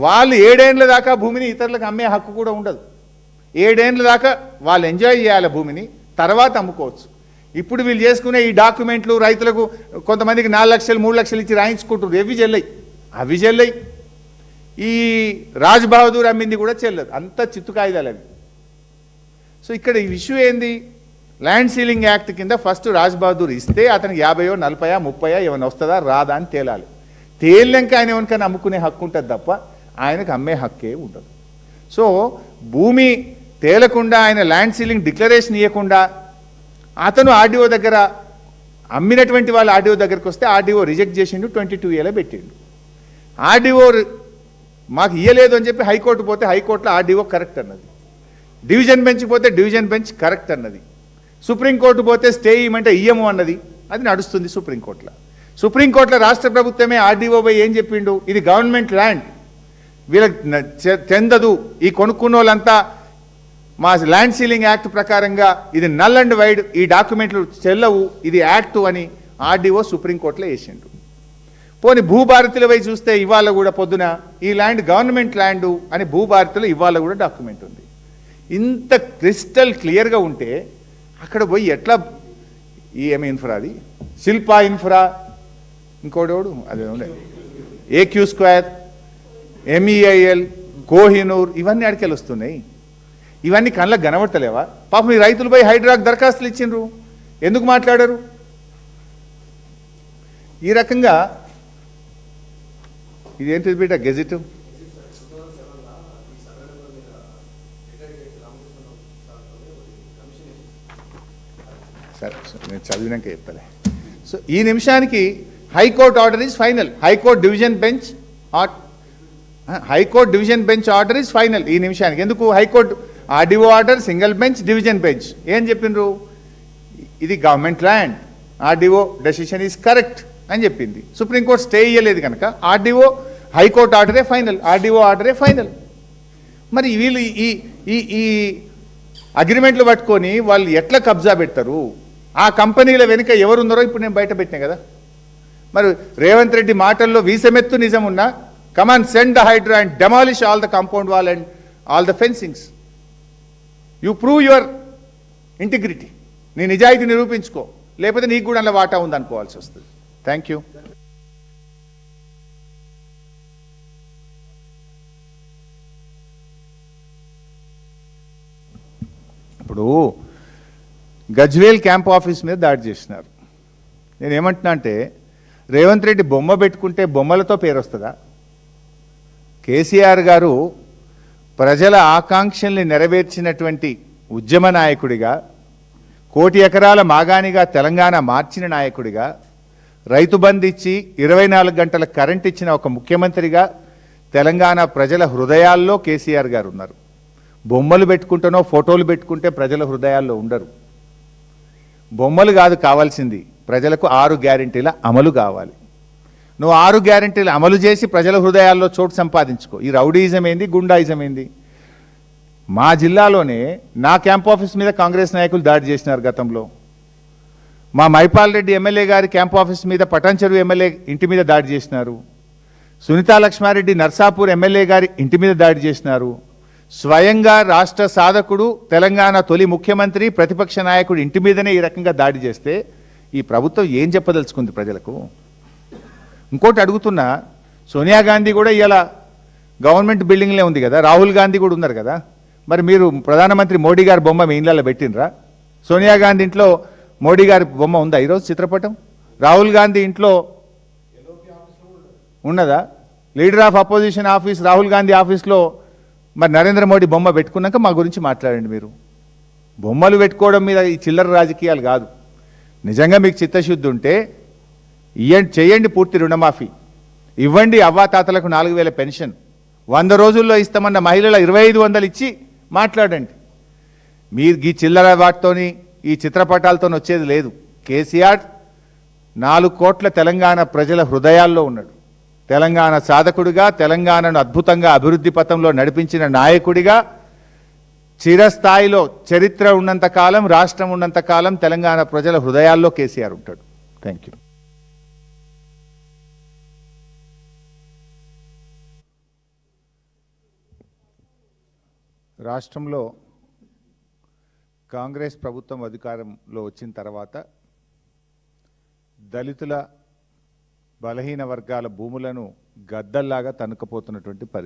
వాళ్ళు 7 ఏళ్ల దాకా భూమిని ఇతరులకు అమ్మే హక్కు కూడా ఉండదు. 7 ఏళ్ల దాకా వాళ్ళు ఎంజాయ్ చేయాలి భూమిని, తర్వాత అమ్ముకోవచ్చు. ఇప్పుడు వీళ్ళు చేసుకునే ఈ డాక్యుమెంట్లు రైతులకు కొంతమందికి 4 లక్షలు 3 లక్షలు ఇచ్చి రాయించుకుంటున్నారు. అవి చెల్లయి. ఈ రాజ్ బహదూర్ అమ్మింది కూడా చెల్లదు. అంత చిత్తు కాయిదాలు అవి. సో ఇక్కడ ఈ ఇష్యూ ఏంది? ల్యాండ్ సీలింగ్ యాక్ట్ కింద ఫస్ట్ రాజ్ బహదూర్ ఇస్తే అతనికి 50, 40, 30 ఏమైనా వస్తుందా రాదా అని తేలాలి. తేలినాక ఆయన ఎవరికైనా అమ్ముకునే హక్కు ఉంటుంది తప్ప ఆయనకు అమ్మే హక్కే ఉండదు. సో భూమి తేలకుండా ఆయన ల్యాండ్ సీలింగ్ డిక్లరేషన్ ఇవ్వకుండా అతను ఆర్డీఓ దగ్గర అమ్మినటువంటి వాళ్ళు ఆర్డీఓ దగ్గరికి వస్తే ఆర్డీఓ రిజెక్ట్ చేసిండు, 22 ఏళ్ళ పెట్టిండు. ఆర్డీఓ మాకు ఇయ్యలేదు అని చెప్పి హైకోర్టు పోతే హైకోర్టులో ఆర్డీఓ కరెక్ట్ అన్నది, డివిజన్ బెంచ్ పోతే డివిజన్ బెంచ్ కరెక్ట్ అన్నది, సుప్రీంకోర్టు పోతే స్టే ఇవ్వమంటే ఇయ్యము అన్నది. అది నడుస్తుంది సుప్రీంకోర్టులో. సుప్రీంకోర్టులో రాష్ట్ర ప్రభుత్వమే ఆర్డీఓ పోయి ఏం చెప్పిండు? ఇది గవర్నమెంట్ ల్యాండ్, వీళ్ళకి చెందదు, ఈ కొనుక్కున్న వాళ్ళంతా మా ల్యాండ్ సీలింగ్ యాక్ట్ ప్రకారంగా ఇది నల్ అండ్ వైడ్, ఈ డాక్యుమెంట్లు చెల్లవు, ఇది యాక్టు అని ఆర్డీఓ సుప్రీంకోర్టులో వేసిండు. పోనీ భూభారతిల వై చూస్తే ఇవాళ కూడా పొద్దున ఈ ల్యాండ్ గవర్నమెంట్ ల్యాండు అని భూభారతిలో ఇవాళ కూడా డాక్యుమెంట్ ఉంది. ఇంత క్రిస్టల్ క్లియర్గా ఉంటే అక్కడ పోయి ఎట్లా ఏమి ఇన్ఫ్రా, అది శిల్పా ఇన్ఫ్రా, ఇంకోటి అదే ఏక్యూ స్క్వేర్, MEIL, కోహినూర్, ఇవన్నీ అడికెళ్ళి వస్తున్నాయి. ఇవన్నీ కళ్ళకు కనబడతలేవా? పాపం ఈ రైతులపై హైడ్రాక్ దరఖాస్తులు ఇచ్చిండ్రు, ఎందుకు మాట్లాడారు? ఈ రకంగా ఇదేంటిది బిడ్డ గెజిట్? సరే నేను చదివినాక చెప్తాలే. సో ఈ నిమిషానికి high court order is final. High court division bench order is final ఈ నిమిషానికి. ఎందుకు? High court RDO order, single bench, division bench ఏం చెప్పిండ్రు? ఇది government land, RDO decision is correct అని చెప్పింది. సుప్రీంకోర్టు స్టే ఇయ్యలేదు కనుక హైకోర్టు ఆర్డరే ఫైనల్, ఆర్డీఓ ఆర్డరే ఫైనల్. మరి వీళ్ళు ఈ అగ్రిమెంట్లు పట్టుకొని వాళ్ళు ఎట్లా కబ్జా పెడతారు? ఆ కంపెనీల వెనుక ఎవరున్నారో ఇప్పుడు నేను బయట పెట్టినా కదా. మరి రేవంత్ రెడ్డి మాటల్లో వీసమెత్తు నిజం ఉన్నా, come on send the HYDRAA and demolish all the compound wall and all the fencings. You prove your integrity, నీ నిజాయితీ నిరూపించుకో, లేకపోతే నీకు కూడా అలా వాటా ఉందనుకోవాల్సి వస్తుంది. Thank you. ఇప్పుడు గజ్వేల్ క్యాంప్ ఆఫీస్ మీద దాడి చేసినారు. నేను ఏమంటున్నా అంటే, రేవంత్ రెడ్డి బొమ్మ పెట్టుకుంటే బొమ్మలతో పేరు వస్తుందా? కేసీఆర్ గారు ప్రజల ఆకాంక్షల్ని నెరవేర్చినటువంటి ఉద్యమ నాయకుడిగా, 1 కోటి ఎకరాల మాగాణిగా తెలంగాణ మార్చిన నాయకుడిగా, రైతు బంధు ఇచ్చి 24 గంటల కరెంట్ ఇచ్చిన ఒక ముఖ్యమంత్రిగా తెలంగాణ ప్రజల హృదయాల్లో కేసీఆర్ గారు ఉన్నారు. బొమ్మలు పెట్టుకుంటేనో ఫోటోలు పెట్టుకుంటే ప్రజల హృదయాల్లో ఉండరు. బొమ్మలు కాదు కావాల్సింది, ప్రజలకు 6 గ్యారెంటీల అమలు కావాలి. నువ్వు 6 గ్యారెంటీలు అమలు చేసి ప్రజల హృదయాల్లో చోటు సంపాదించుకో. ఈ రౌడీయిజం ఏంది, గుండాయిజం ఏంది? మా జిల్లాలోనే నా క్యాంప్ ఆఫీస్ మీద కాంగ్రెస్ నాయకులు దాడి చేసినారు గతంలో. మా మైపాల్ రెడ్డి ఎమ్మెల్యే గారి క్యాంప్ ఆఫీస్ మీద పటాన్చెరు ఎమ్మెల్యే ఇంటి మీద దాడి చేసినారు. సునీతా లక్ష్మారెడ్డి నర్సాపూర్ ఎమ్మెల్యే గారి ఇంటి మీద దాడి చేసినారు. స్వయంగా రాష్ట్ర సాధకుడు, తెలంగాణ తొలి ముఖ్యమంత్రి, ప్రతిపక్ష నాయకుడు ఇంటి మీదనే ఈ రకంగా దాడి చేస్తే ఈ ప్రభుత్వం ఏం చెప్పదలుచుకుంది ప్రజలకు? ఇంకోటి అడుగుతున్నా, సోనియా గాంధీ కూడా ఇలా గవర్నమెంట్ బిల్డింగ్లే ఉంది కదా, రాహుల్ గాంధీ కూడా ఉన్నారు కదా, మరి మీరు ప్రధానమంత్రి మోడీ గారి బొమ్మ మీ ఇళ్ళలో పెట్టినరా? సోనియా గాంధీ ఇంట్లో మోడీ గారి బొమ్మ ఉందా ఈరోజు చిత్రపటం? రాహుల్ గాంధీ ఇంట్లో ఉన్నదా? Leader of opposition office Rahul Gandhi ఆఫీస్లో మరి నరేంద్ర మోడీ బొమ్మ పెట్టుకున్నాక మా గురించి మాట్లాడండి. మీరు బొమ్మలు పెట్టుకోవడం మీద ఈ చిల్లర రాజకీయాలు కాదు. నిజంగా మీకు చిత్తశుద్ధి ఉంటే చేయండి, పూర్తి రుణమాఫీ ఇవ్వండి, అవ్వాతాతలకు 4000 పెన్షన్, 100 రోజుల్లో ఇస్తామన్న మహిళల 2500 ఇచ్చి మాట్లాడండి. మీరు ఈ చిల్లర వాటితోని ఈ చిత్రపటాలతో వచ్చేది లేదు. కేసీఆర్ 4 కోట్ల తెలంగాణ ప్రజల హృదయాల్లో ఉన్నాడు. తెలంగాణ సాధకుడిగా, తెలంగాణను అద్భుతంగా అభివృద్ధి పథంలో నడిపించిన నాయకుడిగా, చిరస్థాయిలో చరిత్ర ఉన్నంతకాలం, రాష్ట్రం ఉన్నంతకాలం తెలంగాణ ప్రజల హృదయాల్లో కేసీఆర్ ఉంటాడు. Thank you. రాష్ట్రంలో కాంగ్రెస్ ప్రభుత్వం అధికారంలో వచ్చిన తర్వాత దళితుల బలహీన వర్గాల భూములను గద్దల్లాగా తనుకపోతున్నటువంటి పరిస్థితి.